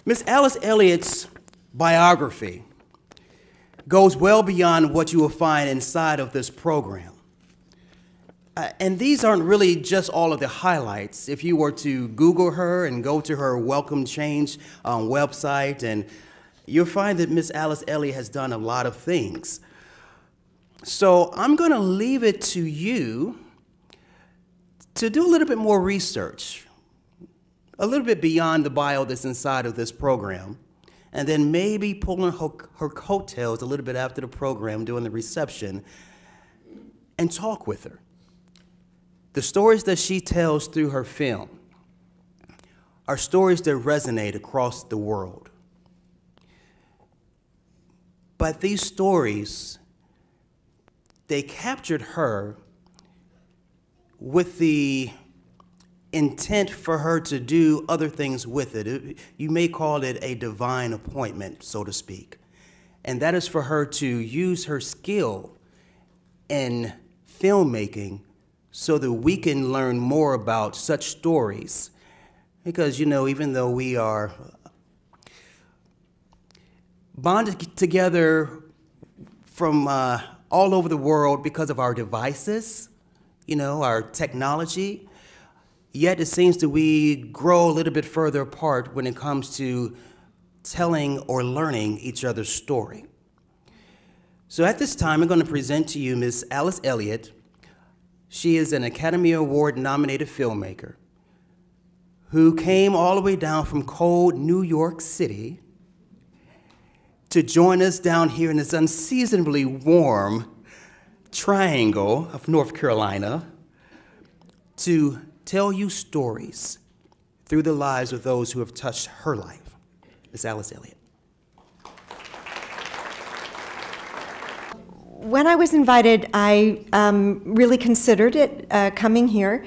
Miss Alice Elliott's biography goes well beyond what you will find inside of this program. And these aren't really just all of the highlights. If you were to Google her and go to her Welcome Change website, and you'll find that Miss Alice Elliott has done a lot of things. So I'm going to leave it to you to do a little bit more research, a little bit beyond the bio that's inside of this program, and then maybe pulling her coattails a little bit after the program, doing the reception, and talk with her. The stories that she tells through her film are stories that resonate across the world. But these stories, they captured her with the intent for her to do other things with it. You may call it a divine appointment, so to speak. And that is for her to use her skill in filmmaking so that we can learn more about such stories. Because, you know, even though we are bonded together from all over the world because of our devices, you know, our technology, yet it seems that we grow a little bit further apart when it comes to telling or learning each other's story. So at this time, I'm going to present to you Miss Alice Elliott. She is an Academy Award nominated filmmaker who came all the way down from cold New York City to join us down here in this unseasonably warm triangle of North Carolina to tell you stories through the lives of those who have touched her life. Miss Alice Elliott. When I was invited, I really considered it, coming here.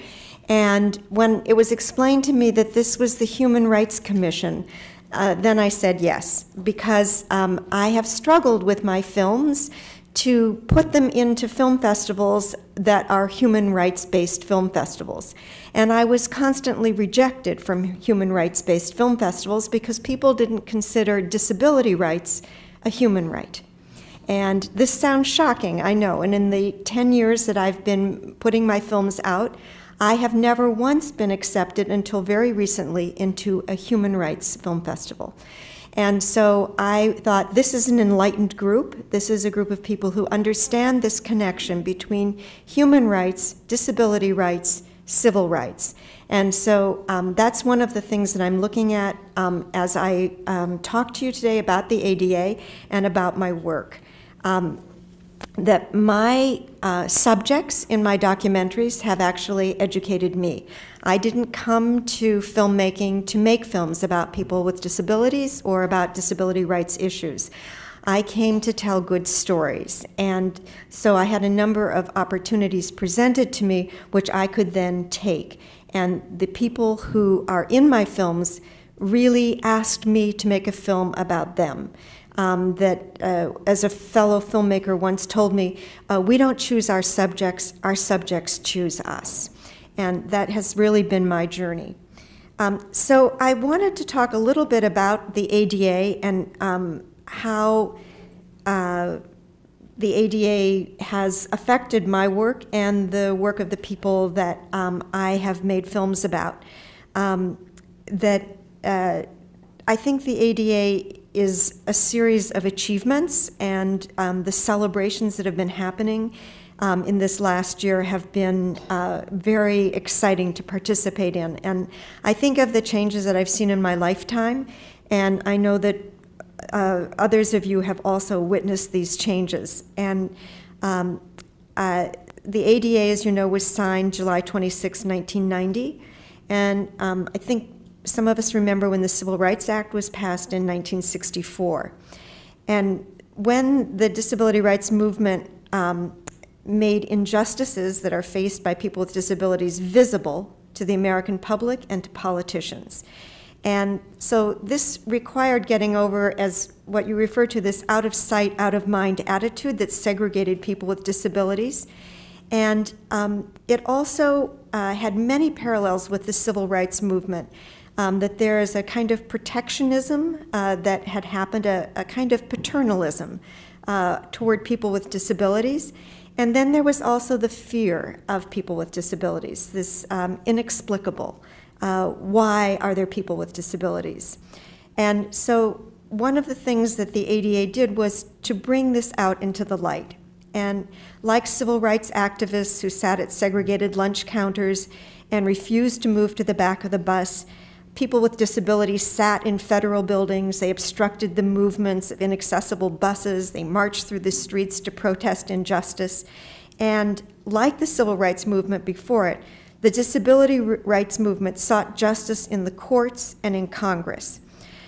And when it was explained to me that this was the Human Rights Commission, then I said yes, because I have struggled with my films to put them into film festivals that are human rights-based film festivals. And I was constantly rejected from human rights-based film festivals because people didn't consider disability rights a human right. And this sounds shocking, I know, and in the 10 years that I've been putting my films out, I have never once been accepted until very recently into a human rights film festival. And so I thought, this is an enlightened group. This is a group of people who understand this connection between human rights, disability rights, civil rights. And so that's one of the things that I'm looking at as I talk to you today about the ADA and about my work. That my subjects in my documentaries have actually educated me. I didn't come to filmmaking to make films about people with disabilities or about disability rights issues. I came to tell good stories, and so I had a number of opportunities presented to me which I could then take. And the people who are in my films really asked me to make a film about them. As a fellow filmmaker once told me, we don't choose our subjects choose us. And that has really been my journey. So I wanted to talk a little bit about the ADA and how the ADA has affected my work and the work of the people that I have made films about. I think the ADA is a series of achievements, and the celebrations that have been happening in this last year have been very exciting to participate in. And I think of the changes that I've seen in my lifetime, and I know that others of you have also witnessed these changes. And the ADA, as you know, was signed July 26, 1990, and I think some of us remember when the Civil Rights Act was passed in 1964. And when the disability rights movement made injustices that are faced by people with disabilities visible to the American public and to politicians. And so this required getting over, as what you refer to, this out of sight, out of mind attitude that segregated people with disabilities. And it also had many parallels with the civil rights movement. that there is a kind of protectionism that had happened, a kind of paternalism toward people with disabilities. And then there was also the fear of people with disabilities, this inexplicable, why are there people with disabilities? And so one of the things that the ADA did was to bring this out into the light. And like civil rights activists who sat at segregated lunch counters and refused to move to the back of the bus, people with disabilities sat in federal buildings, they obstructed the movements of inaccessible buses, they marched through the streets to protest injustice. And like the civil rights movement before it, the disability rights movement sought justice in the courts and in Congress.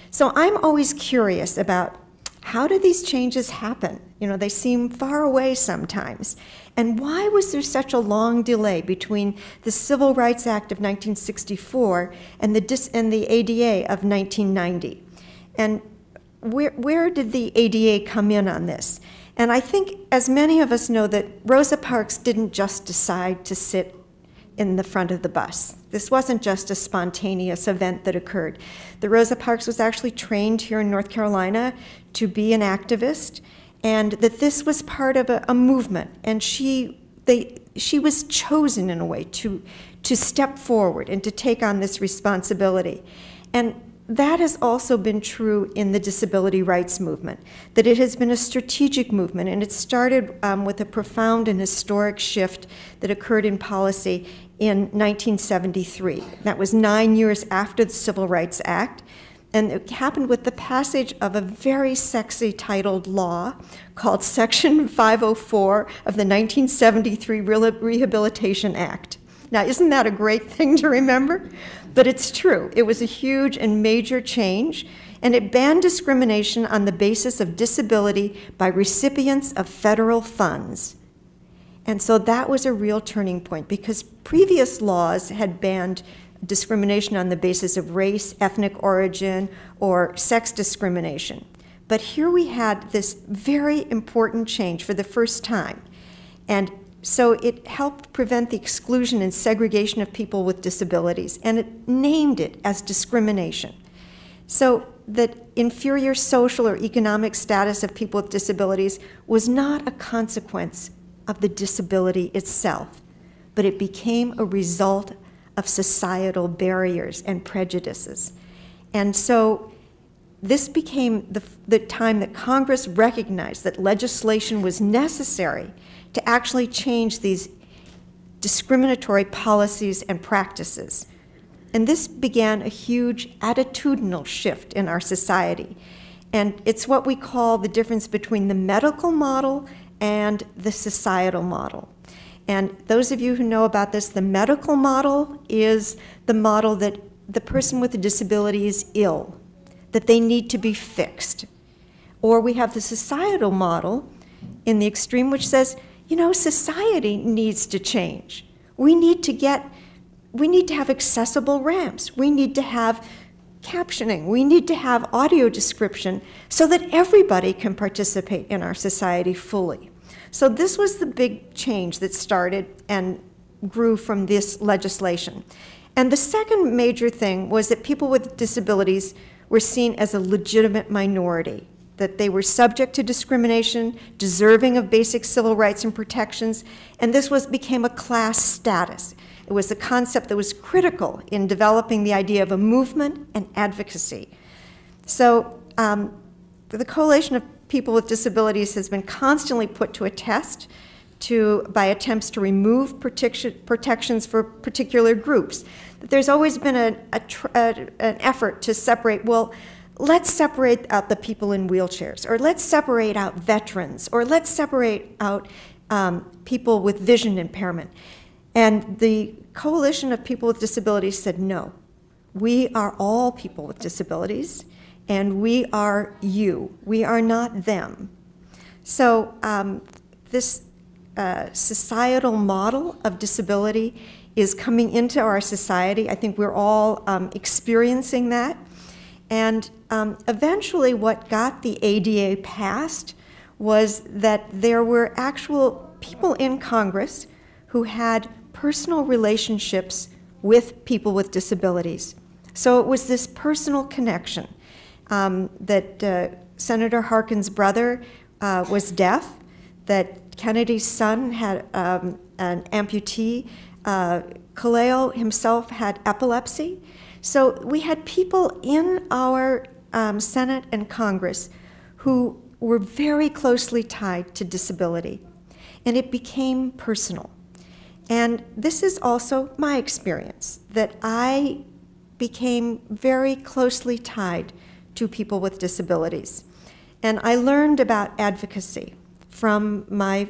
So I'm always curious about how do these changes happen? You know, they seem far away sometimes. And why was there such a long delay between the Civil Rights Act of 1964 and the ADA of 1990? And where did the ADA come in on this? And I think, as many of us know, that Rosa Parks didn't just decide to sit in the front of the bus. This wasn't just a spontaneous event that occurred. The Rosa Parks was actually trained here in North Carolina to be an activist, and that this was part of a movement, and she was chosen in a way to step forward and to take on this responsibility. And that has also been true in the disability rights movement, that it has been a strategic movement, and it started with a profound and historic shift that occurred in policy in 1973. That was 9 years after the Civil Rights Act, and it happened with the passage of a very sexy titled law called Section 504 of the 1973 Rehabilitation Act. Now, isn't that a great thing to remember? But it's true. It was a huge and major change, and it banned discrimination on the basis of disability by recipients of federal funds. And so that was a real turning point, because previous laws had banned discrimination on the basis of race, ethnic origin, or sex discrimination. But here we had this very important change for the first time. And so it helped prevent the exclusion and segregation of people with disabilities, and it named it as discrimination. So that inferior social or economic status of people with disabilities was not a consequence of the disability itself, but it became a result of societal barriers and prejudices. And so this became the time that Congress recognized that legislation was necessary to actually change these discriminatory policies and practices. And this began a huge attitudinal shift in our society. And it's what we call the difference between the medical model and the societal model. And those of you who know about this, the medical model is the model that the person with a disability is ill, that they need to be fixed. Or we have the societal model in the extreme, which says, you know, society needs to change. We need to have accessible ramps. We need to have captioning. We need to have audio description so that everybody can participate in our society fully. So this was the big change that started and grew from this legislation. And the second major thing was that people with disabilities were seen as a legitimate minority, that they were subject to discrimination, deserving of basic civil rights and protections, and this became a class status. It was a concept that was critical in developing the idea of a movement and advocacy. So the Coalition of People with Disabilities has been constantly put to a test by attempts to remove protections for particular groups. There's always been an effort to separate, well, let's separate out the people in wheelchairs, or let's separate out veterans, or let's separate out people with vision impairment. And the Coalition of People with Disabilities said, no, we are all people with disabilities, and we are you. We are not them. So this societal model of disability is coming into our society. I think we're all experiencing that. And eventually what got the ADA passed was that there were actual people in Congress who had personal relationships with people with disabilities. So it was this personal connection that Senator Harkin's brother was deaf, that Kennedy's son had an amputee, Kaleo himself had epilepsy. So we had people in our Senate and Congress who were very closely tied to disability, and it became personal. And this is also my experience, that I became very closely tied to people with disabilities. And I learned about advocacy from my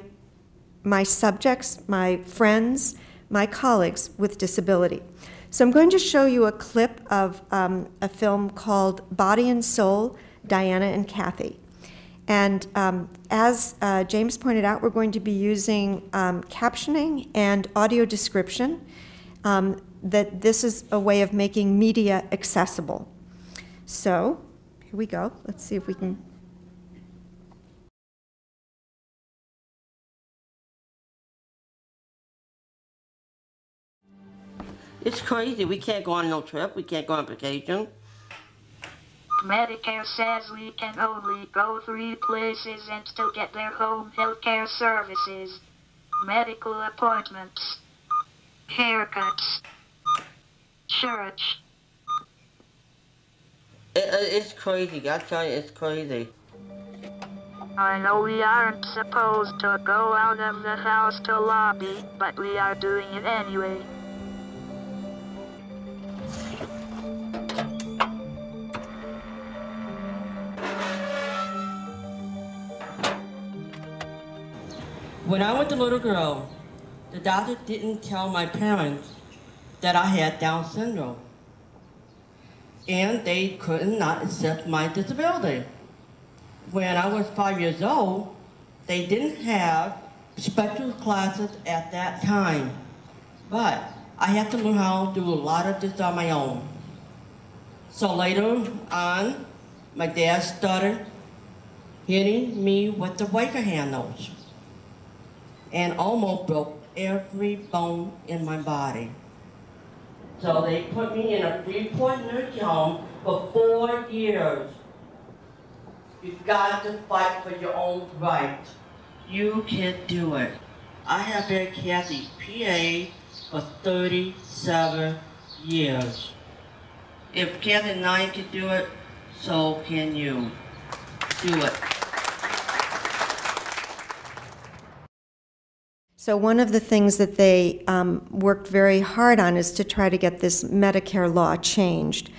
subjects, my friends, my colleagues with disability. So I'm going to show you a clip of a film called Body and Soul, Diana and Kathy. And as James pointed out, we're going to be using captioning and audio description, that this is a way of making media accessible. So here we go. Let's see if we can. It's crazy. We can't go on no trip. We can't go on vacation. Medicare says we can only go 3 places and still get their home health care services. Medical appointments, haircuts, church. It's crazy. I tell you, it's crazy. I know we aren't supposed to go out of the house to lobby, but we are doing it anyway. When I was a little girl, the doctor didn't tell my parents that I had Down syndrome. And they could not accept my disability. When I was 5 years old, they didn't have special classes at that time. But I had to learn how to do a lot of this on my own. So later on, my dad started hitting me with the Waker handles and almost broke every bone in my body. So they put me in a 3-point nursing home for 4 years. You've got to fight for your own rights. You can do it. I have been Kathy PA for 37 years. If Kathy and I can do it, so can you. Do it. So one of the things that they worked very hard on is to try to get this Medicare law changed,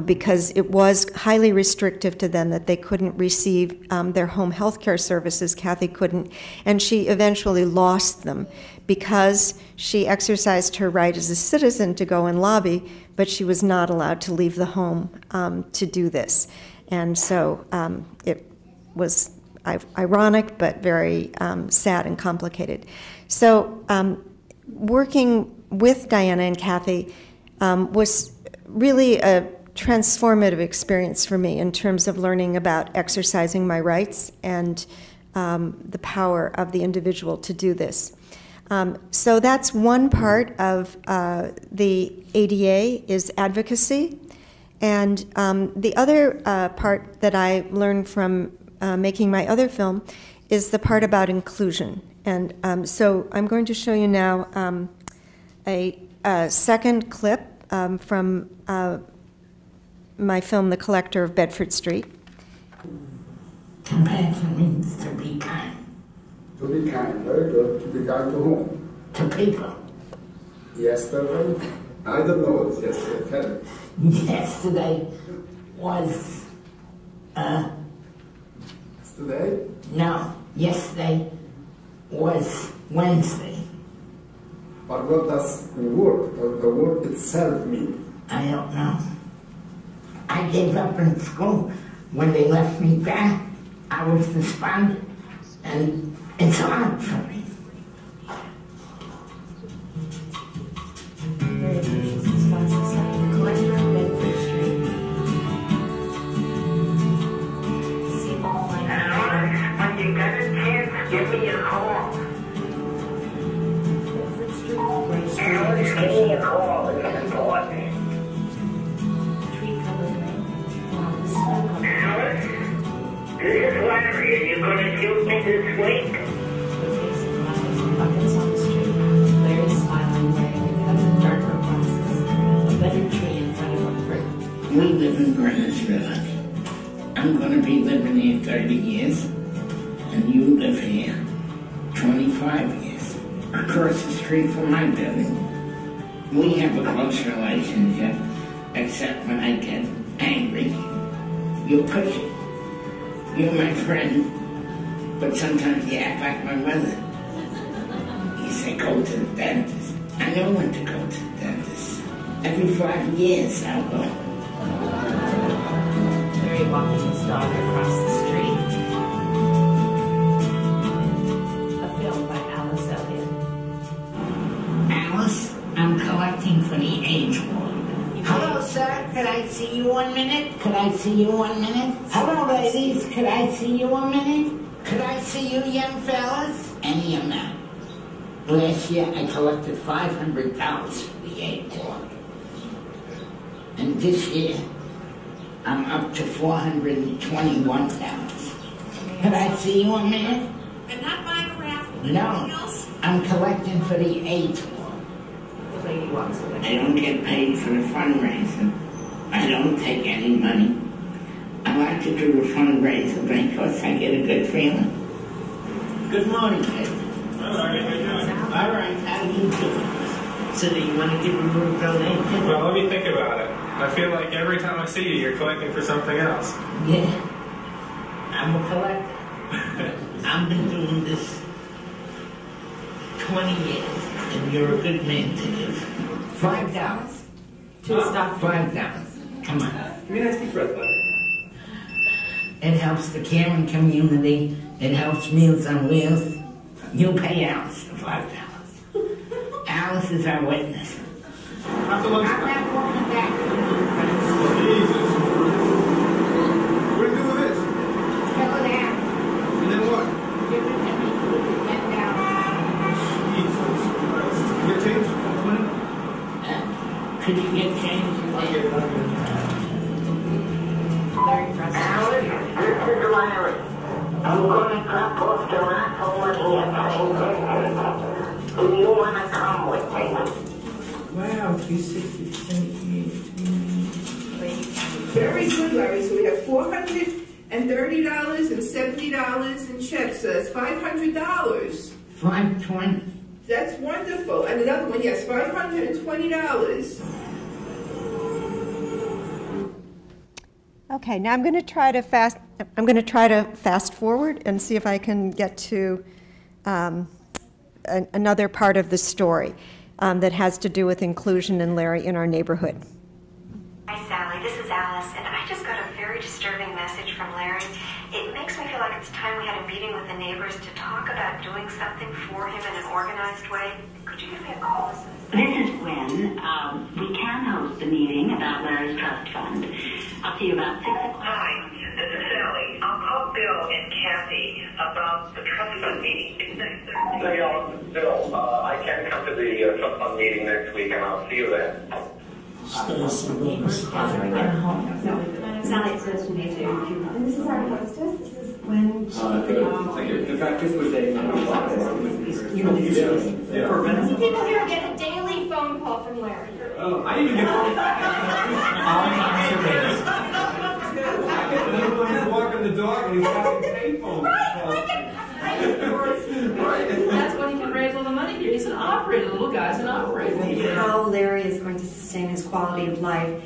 because it was highly restrictive to them, that they couldn't receive their home health care services. Kathy couldn't, and she eventually lost them because she exercised her right as a citizen to go and lobby, but she was not allowed to leave the home to do this. And so it was ironic, but very sad and complicated. So working with Diana and Kathy was really a transformative experience for me in terms of learning about exercising my rights and the power of the individual to do this. So that's one part of the ADA is advocacy. And the other part that I learned from making my other film is the part about inclusion. And so I'm going to show you now a second clip from my film, The Collector of Bedford Street. Compassion means to be kind. To be kind, very good. To be kind to whom? To people. Yesterday? I don't know what's yesterday. Tell me. Yesterday was, Today? no, yesterday was Wednesday. But what does the word itself mean? I don't know. I gave up in school. When they left me back, I was despondent, and it's hard for me. When you get a chance, give me a call. Alex, give me a call. It's important. This is Larry. Are you going to shoot me this week? Buckets on the street. Larry's smiling, wearing a darker glasses. A better tree in front of a brick. We live in Greenwich Village. I'm going to be living here 30 years, and you live here 25 years. Across the street from my building. We have a close relationship, except when I get angry. You push it. You're my friend, but sometimes you act like my mother. You say, go to the dentist. I know when to go to the dentist. Every 5 years I'll go. Larry walking his dog across the street. A film by Alice Elliott. Alice, I'm collecting for the age ward. Hello, sir. Could I see you 1 minute? Could I see you 1 minute? Hello, ladies. Could I see you 1 minute? Could I see you, young fellas? Any amount. Last year, I collected $500 for the age ward. And this year, I'm up to $421,000. Could I see you 1 minute? And not buying a raffle. No. I'm collecting for the age ward. The lady walks away. I don't get paid for the fundraiser. I don't take any money. I like to do the fundraiser because I get a good feeling. Good morning, kid. All right, how do you do? So do you want to give me a little donation? Well, let me think about it. I feel like every time I see you, you're collecting for something else. Yeah, I'm a collector. I've been doing this 20 years, and you're a good man to give. $5. Stop. $5. Come on. Give me a nice deep breath, buddy. It helps the caring community. It helps Meals on Wheels. You pay Alice the $5. Alice is our witness. After lunch. I'm not walking back. Jesus. What do you do with this? Fill it out. And then what? Give it to me. $10. Jesus Christ. You get change? Could you get change? Larry presses. Alice, this is Larry. I'm going to drop off the raffle money at St. Do you want to come with me? Wow, 260. Very good, Larry. So we have $430 and $70 in checks. So that's $500. 520. That's wonderful. And another one, yes, $520. Okay, now I'm going to try to fast forward and see if I can get to another part of the story that has to do with inclusion and Larry in our neighborhood. Hi, Sally. This is Alice, and I just got a very disturbing message from Larry. It makes me feel like it's time we had a meeting with the neighbors to talk about doing something for him in an organized way. Could you give me a call? This is Gwen. We can host a meeting about Larry's trust fund. I'll see you about 6 o'clock. Hi, this is Sally. I'll call Bill and Kathy about the trust fund meeting. It's next Thursday. Bill, I can come to the trust fund meeting next week, and I'll see you then. Neighbors gathering in a home. Sally, it's nice to meet you. And this is our hostess. This is Gwen. Thank you. In fact, this was a... People here get a daily phone call from Larry. Oh, I even get... I get the little man walking the dog, and he's having pay phone calls. That's when he can raise all the money here. He's an operator. The little guy's an operator. How Larry is going to sustain his quality of life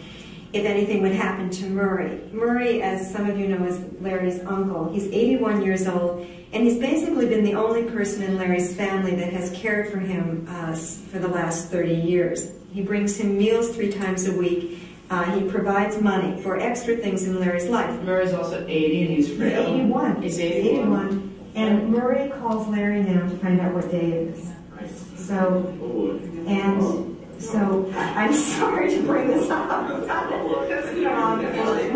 if anything would happen to Murray. Murray, as some of you know, is Larry's uncle. He's 81 years old, and he's basically been the only person in Larry's family that has cared for him for the last 30 years. He brings him meals 3 times a week. He provides money for extra things in Larry's life. Murray's also 80 and he's frail. He's 81. He's 81. And Murray calls Larry now to find out what day it is. So I'm sorry to bring this up.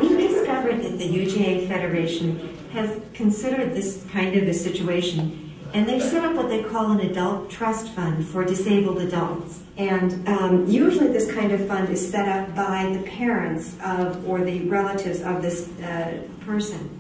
We discovered that the UGA Federation has considered this kind of a situation, and they've set up what they call an adult trust fund for disabled adults. And usually this kind of fund is set up by the parents of or the relatives of this person.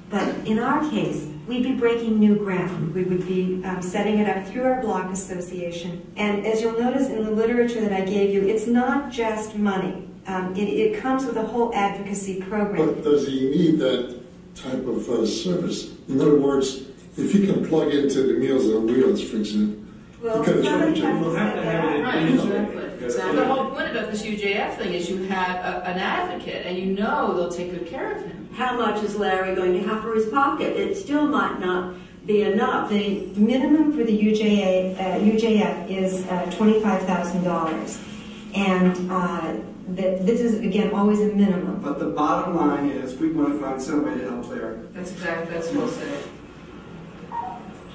But in our case, we'd be breaking new ground. We would be setting it up through our block association. And as you'll notice in the literature that I gave you, it's not just money. It comes with a whole advocacy program. But does he need that type of service? In other words, if he can plug into the Meals on Wheels, for example, well, he somebody has to have to have it. Right, exactly. The whole point about this UJF thing is you have an advocate, and you know they'll take good care of him. How much is Larry going to have for his pocket? It still might not be enough. The minimum for the UJF is $25,000. And this is, again, always a minimum. But the bottom line is we want to find some way to help Larry. That's well said.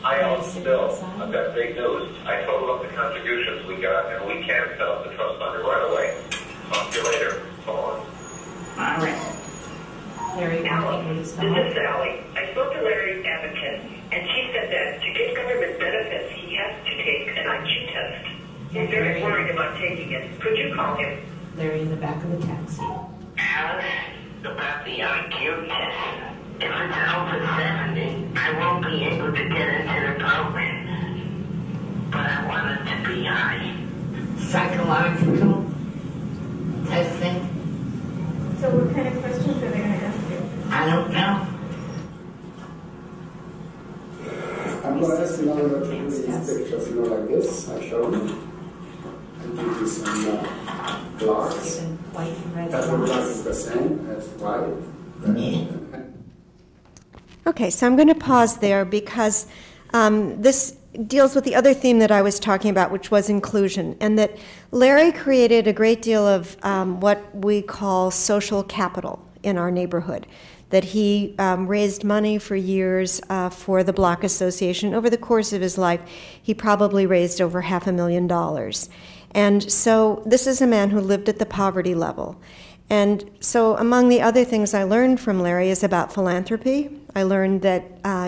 Hi, Ellen. Bill, I've got great news. I totaled up the contributions we got, and we can set up the trust fund right away. Talk to you later. So on. All right. Larry, Alan, this is Sally. I spoke to Larry's advocate, and she said that to get government benefits, he has to take an IQ test. He's very worried about taking it. Could you call him? Larry in the back of the taxi. Alice, about the IQ test. If it's over 70, I won't be able to get into the program. But I want it to be high. Psychological testing? So what kind of questions are they going to ask you? I don't know. I'm going to ask you now to do these pictures, like this. I show you. And give you some blocks. White and red. That would look the same as white. Okay, so I'm going to pause there because this deals with the other theme that I was talking about, which was inclusion, and that Larry created a great deal of what we call social capital in our neighborhood, that he raised money for years for the Block Association. Over the course of his life, he probably raised over $500,000. And so this is a man who lived at the poverty level. And so among the other things I learned from Larry is about philanthropy. I learned that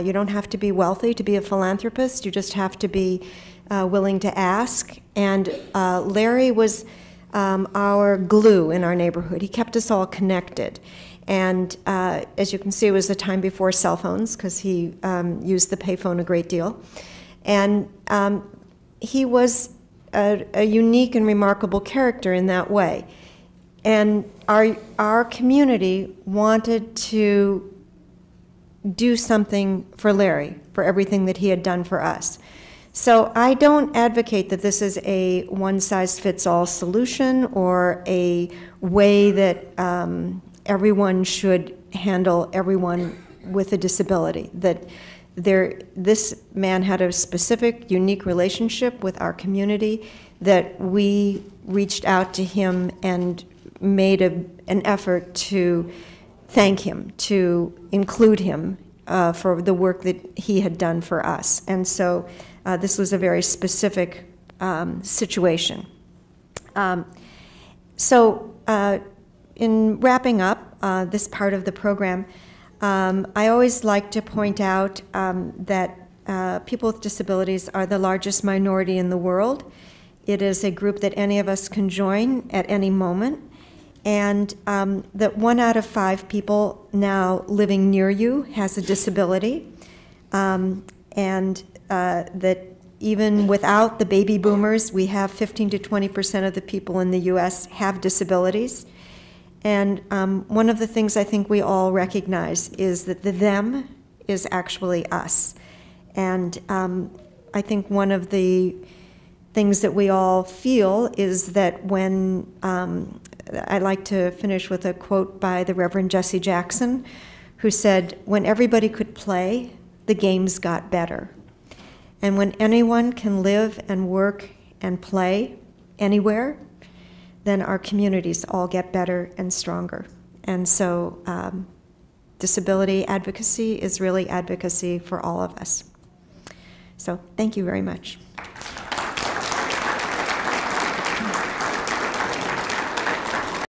you don't have to be wealthy to be a philanthropist. You just have to be willing to ask. And Larry was our glue in our neighborhood. He kept us all connected. And as you can see, it was a time before cell phones because he used the payphone a great deal. And he was a unique and remarkable character in that way. And our community wanted to do something for Larry, for everything that he had done for us. So I don't advocate that this is a one-size-fits-all solution or a way that everyone should handle everyone with a disability. That this man had a specific, unique relationship with our community, that we reached out to him and made an effort to thank him, to include him for the work that he had done for us. And so this was a very specific situation. In wrapping up this part of the program, I always like to point out that people with disabilities are the largest minority in the world. It is a group that any of us can join at any moment, and that 1 out of 5 people now living near you has a disability, and that even without the baby boomers, we have 15 to 20% of the people in the U.S. have disabilities. And one of the things I think we all recognize is that the them is actually us. And I think one of the things that we all feel is that when, I like to finish with a quote by the Reverend Jesse Jackson, who said, "When everybody could play, the games got better. And when anyone can live and work and play anywhere, then our communities all get better and stronger." And so disability advocacy is really advocacy for all of us. So thank you very much.